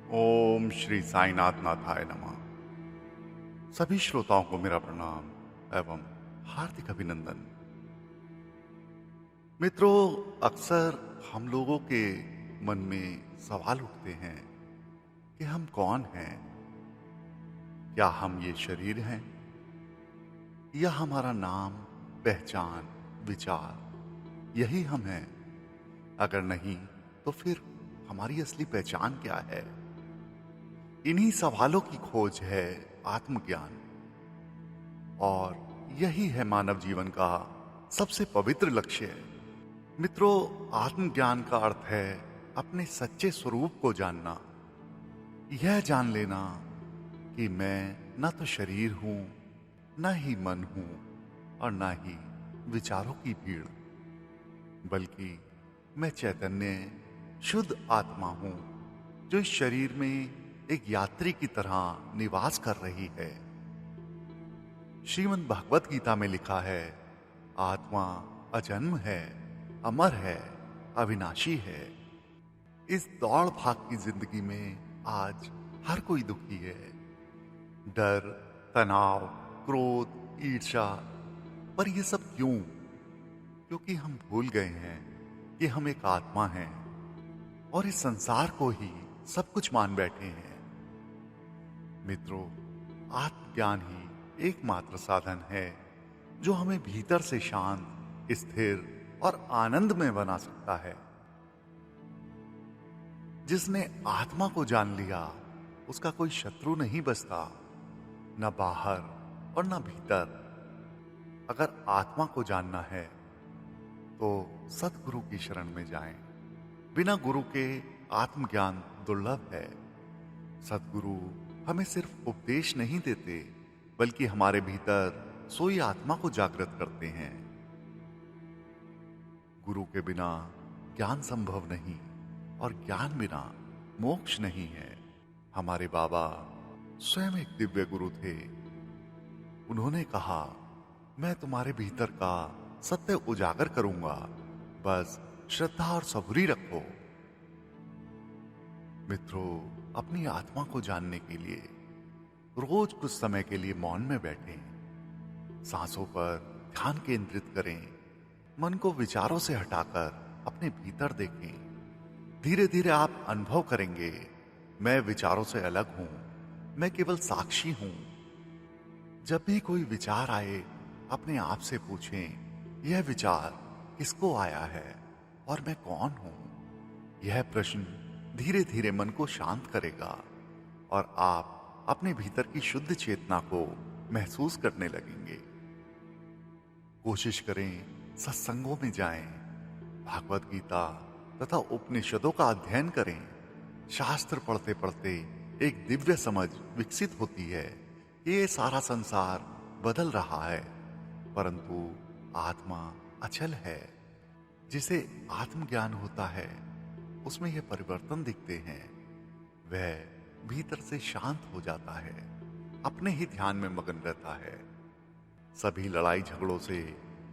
ओम श्री साईनाथ नाथाय नमः। सभी श्रोताओं को मेरा प्रणाम एवं हार्दिक अभिनंदन। मित्रों, अक्सर हम लोगों के मन में सवाल उठते हैं कि हम कौन हैं। क्या हम ये शरीर हैं या हमारा नाम, पहचान, विचार यही हम हैं? अगर नहीं तो फिर हमारी असली पहचान क्या है? इन्हीं सवालों की खोज है आत्मज्ञान, और यही है मानव जीवन का सबसे पवित्र लक्ष्य। मित्रों, आत्मज्ञान का अर्थ है अपने सच्चे स्वरूप को जानना। यह जान लेना कि मैं न तो शरीर हूं, न ही मन हूं और न ही विचारों की भीड़, बल्कि मैं चैतन्य शुद्ध आत्मा हूं जो इस शरीर में एक यात्री की तरह निवास कर रही है। श्रीमद् भगवत गीता में लिखा है, आत्मा अजन्म है, अमर है, अविनाशी है। इस दौड़ भाग की जिंदगी में आज हर कोई दुखी है। डर, तनाव, क्रोध, ईर्ष्या। पर ये सब क्यों? क्योंकि हम भूल गए हैं कि हम एक आत्मा हैं और इस संसार को ही सब कुछ मान बैठे हैं। मित्रों, आत्मज्ञान ही एकमात्र साधन है जो हमें भीतर से शांत, स्थिर और आनंदमय बना सकता है। जिसने आत्मा को जान लिया उसका कोई शत्रु नहीं बचता, न बाहर और न भीतर। अगर आत्मा को जानना है तो सतगुरु की शरण में जाएं। बिना गुरु के आत्मज्ञान दुर्लभ है। सतगुरु हमें सिर्फ उपदेश नहीं देते, बल्कि हमारे भीतर सोई आत्मा को जागृत करते हैं। गुरु के बिना ज्ञान संभव नहीं और ज्ञान बिना मोक्ष नहीं है। हमारे बाबा स्वयं एक दिव्य गुरु थे। उन्होंने कहा, मैं तुम्हारे भीतर का सत्य उजागर करूंगा, बस श्रद्धा और सबूरी रखो। मित्रों, अपनी आत्मा को जानने के लिए रोज कुछ समय के लिए मौन में बैठें। सांसों पर ध्यान केंद्रित करें। मन को विचारों से हटाकर अपने भीतर देखें। धीरे धीरे आप अनुभव करेंगे, मैं विचारों से अलग हूं, मैं केवल साक्षी हूं। जब भी कोई विचार आए, अपने आप से पूछें, यह विचार किसको आया है और मैं कौन हूं? यह प्रश्न धीरे धीरे मन को शांत करेगा और आप अपने भीतर की शुद्ध चेतना को महसूस करने लगेंगे। कोशिश करें, सत्संगों में जाएं, भागवत गीता तथा उपनिषदों का अध्ययन करें। शास्त्र पढ़ते पढ़ते एक दिव्य समझ विकसित होती है कि ये सारा संसार बदल रहा है, परंतु आत्मा अचल है। जिसे आत्मज्ञान होता है उसमें यह परिवर्तन दिखते हैं। वह भीतर से शांत हो जाता है, अपने ही ध्यान में मगन रहता है। सभी लड़ाई झगड़ों से,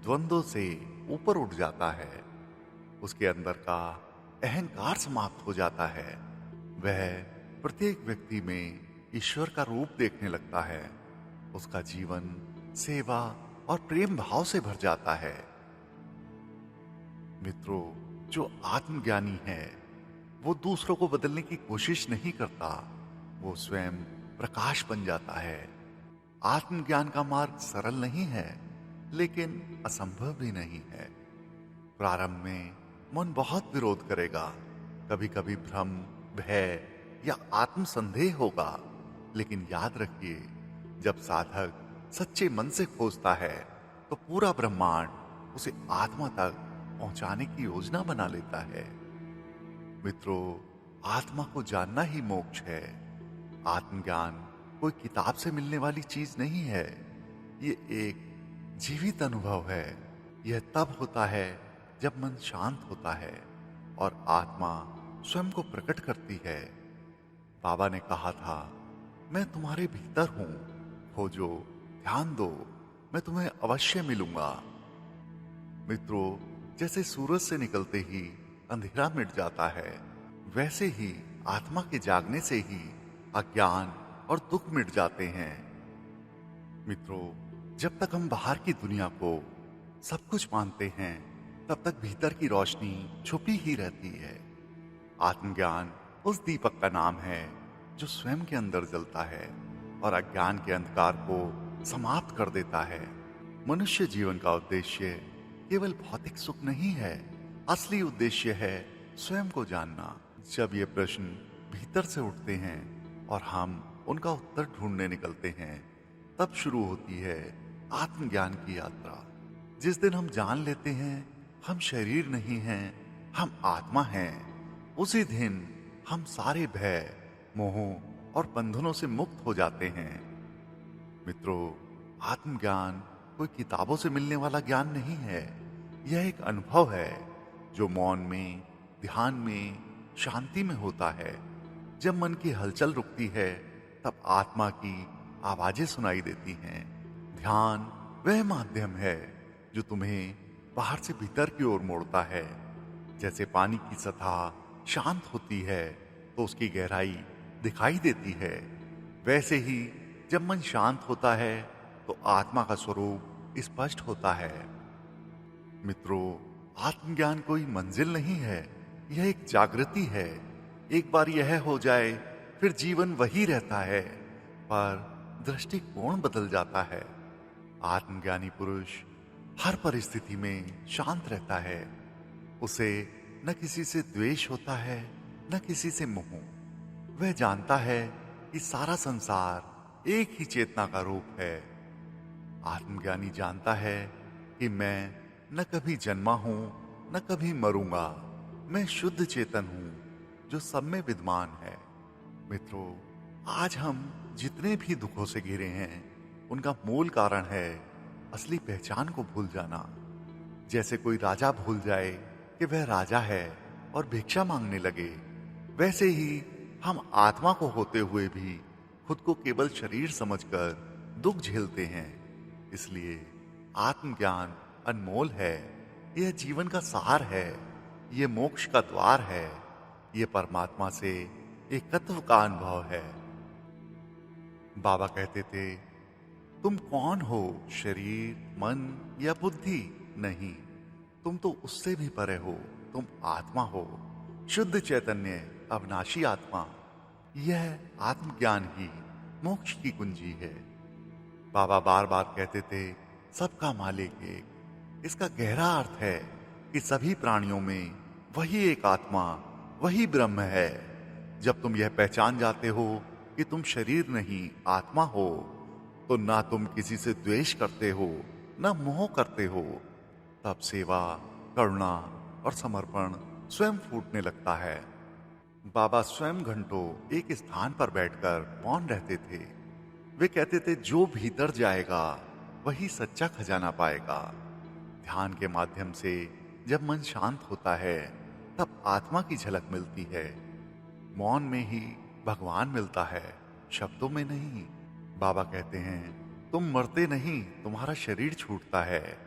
द्वंद्वों से ऊपर उठ जाता है। उसके अंदर का अहंकार समाप्त हो जाता है। वह प्रत्येक व्यक्ति में ईश्वर का रूप देखने लगता है। उसका जीवन सेवा और प्रेम भाव से भर जाता है। मित्रों, जो आत्मज्ञानी है वो दूसरों को बदलने की कोशिश नहीं करता, वो स्वयं प्रकाश बन जाता है। आत्मज्ञान का मार्ग सरल नहीं है, लेकिन असंभव भी नहीं है। प्रारंभ में मन बहुत विरोध करेगा, कभी कभी भ्रम, भय या आत्मसंदेह होगा, लेकिन याद रखिए, जब साधक सच्चे मन से खोजता है तो पूरा ब्रह्मांड उसे आत्मा तक पहुंचाने की योजना बना लेता है। मित्रों, आत्मा को जानना ही मोक्ष है। आत्मज्ञान कोई किताब से मिलने वाली चीज नहीं है, ये एक जीवित अनुभव है। यह तब होता है जब मन शांत होता है और आत्मा स्वयं को प्रकट करती है। बाबा ने कहा था, मैं तुम्हारे भीतर हूं, खोजो, ध्यान दो, मैं तुम्हें अवश्य मिलूंगा। मित्रों, जैसे सूरज से निकलते ही अंधेरा मिट जाता है, वैसे ही आत्मा के जागने से ही अज्ञान और दुख मिट जाते हैं। मित्रों, जब तक हम बाहर की दुनिया को सब कुछ मानते हैं, तब तक भीतर की रोशनी छुपी ही रहती है। आत्मज्ञान उस दीपक का नाम है जो स्वयं के अंदर जलता है और अज्ञान के अंधकार को समाप्त कर देता है। मनुष्य जीवन का उद्देश्य केवल भौतिक सुख नहीं है, असली उद्देश्य है स्वयं को जानना। जब ये प्रश्न भीतर से उठते हैं और हम उनका उत्तर ढूंढने निकलते हैं, तब शुरू होती है आत्मज्ञान की यात्रा। जिस दिन हम जान लेते हैं हम शरीर नहीं हैं, हम आत्मा हैं, उसी दिन हम सारे भय, मोह और बंधनों से मुक्त हो जाते हैं। मित्रों, आत्मज्ञान कोई किताबों से मिलने वाला ज्ञान नहीं है। यह एक अनुभव है जो मौन में, ध्यान में, शांति में होता है। जब मन की हलचल रुकती है, तब आत्मा की आवाजें सुनाई देती हैं। ध्यान वह माध्यम है जो तुम्हें बाहर से भीतर की ओर मोड़ता है। जैसे पानी की सतह शांत होती है तो उसकी गहराई दिखाई देती है, वैसे ही जब मन शांत होता है तो आत्मा का स्वरूप स्पष्ट होता है। मित्रों, आत्मज्ञान कोई मंजिल नहीं है, यह एक जागृति है। एक बार यह हो जाए फिर जीवन वही रहता है, पर दृष्टिकोण बदल जाता है। आत्मज्ञानी पुरुष हर परिस्थिति में शांत रहता है। उसे न किसी से द्वेष होता है, न किसी से मोह। वह जानता है कि सारा संसार एक ही चेतना का रूप है। आत्मज्ञानी जानता है कि मैं न कभी जन्मा हूं, न कभी मरूंगा। मैं शुद्ध चेतन हूं जो सब में विद्यमान है। मित्रों, आज हम जितने भी दुखों से घिरे हैं, उनका मूल कारण है असली पहचान को भूल जाना। जैसे कोई राजा भूल जाए कि वह राजा है और भिक्षा मांगने लगे, वैसे ही हम आत्मा को होते हुए भी खुद को केवल शरीर समझकर दुख झेलते हैं। इसलिए आत्मज्ञान अनमोल है। यह जीवन का सार है, यह मोक्ष का द्वार है, यह परमात्मा से एकत्व का अनुभव है। बाबा कहते थे, तुम कौन हो, शरीर, मन या बुद्धि? नहीं, तुम तो उससे भी परे हो। तुम आत्मा हो, शुद्ध चैतन्य, अविनाशी आत्मा। यह आत्मज्ञान ही मोक्ष की कुंजी है। बाबा बार बार कहते थे, सबका मालिक एक। इसका गहरा अर्थ है कि सभी प्राणियों में वही एक आत्मा, वही ब्रह्म है। जब तुम यह पहचान जाते हो कि तुम शरीर नहीं आत्मा हो, तो ना तुम किसी से द्वेष करते हो, ना मोह करते हो। तब सेवा, करुणा और समर्पण स्वयं फूटने लगता है। बाबा स्वयं घंटों एक स्थान पर बैठकर मौन रहते थे। वे कहते थे, जो भीतर जाएगा वही सच्चा खजाना पाएगा। ध्यान के माध्यम से जब मन शांत होता है, तब आत्मा की झलक मिलती है। मौन में ही भगवान मिलता है, शब्दों में नहीं। बाबा कहते हैं, तुम मरते नहीं, तुम्हारा शरीर छूटता है,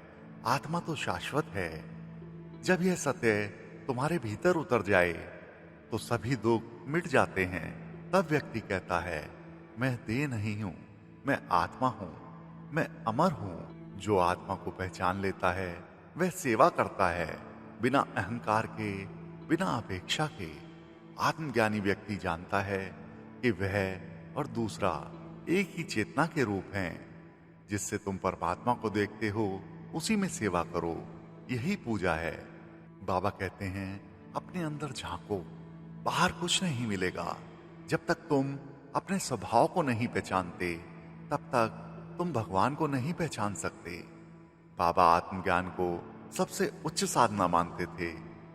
आत्मा तो शाश्वत है। जब यह सत्य तुम्हारे भीतर उतर जाए तो सभी दुख मिट जाते हैं। तब व्यक्ति कहता है, मैं देह नहीं हूं, मैं आत्मा हूं, मैं अमर हूं। जो आत्मा को पहचान लेता है वह सेवा करता है, बिना अहंकार के, बिना अपेक्षा के। आत्मज्ञानी व्यक्ति जानता है कि वह और दूसरा एक ही चेतना के रूप हैं। जिससे तुम परमात्मा को देखते हो, उसी में सेवा करो, यही पूजा है। बाबा कहते हैं, अपने अंदर झांको, बाहर कुछ नहीं मिलेगा। जब तक तुम अपने स्वभाव को नहीं पहचानते, तब तक तुम भगवान को नहीं पहचान सकते। बाबा आत्मज्ञान को सबसे उच्च साधना मानते थे,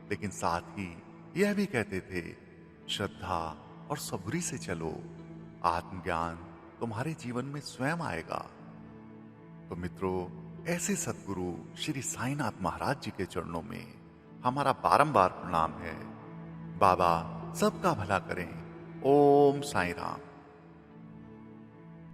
लेकिन साथ ही यह भी कहते थे, श्रद्धा और सबूरी से चलो, आत्मज्ञान तुम्हारे जीवन में स्वयं आएगा। तो मित्रों, ऐसे सद्गुरु श्री साईनाथ महाराज जी के चरणों में हमारा बारंबार प्रणाम है। बाबा सबका भला करें। ओम साईं राम।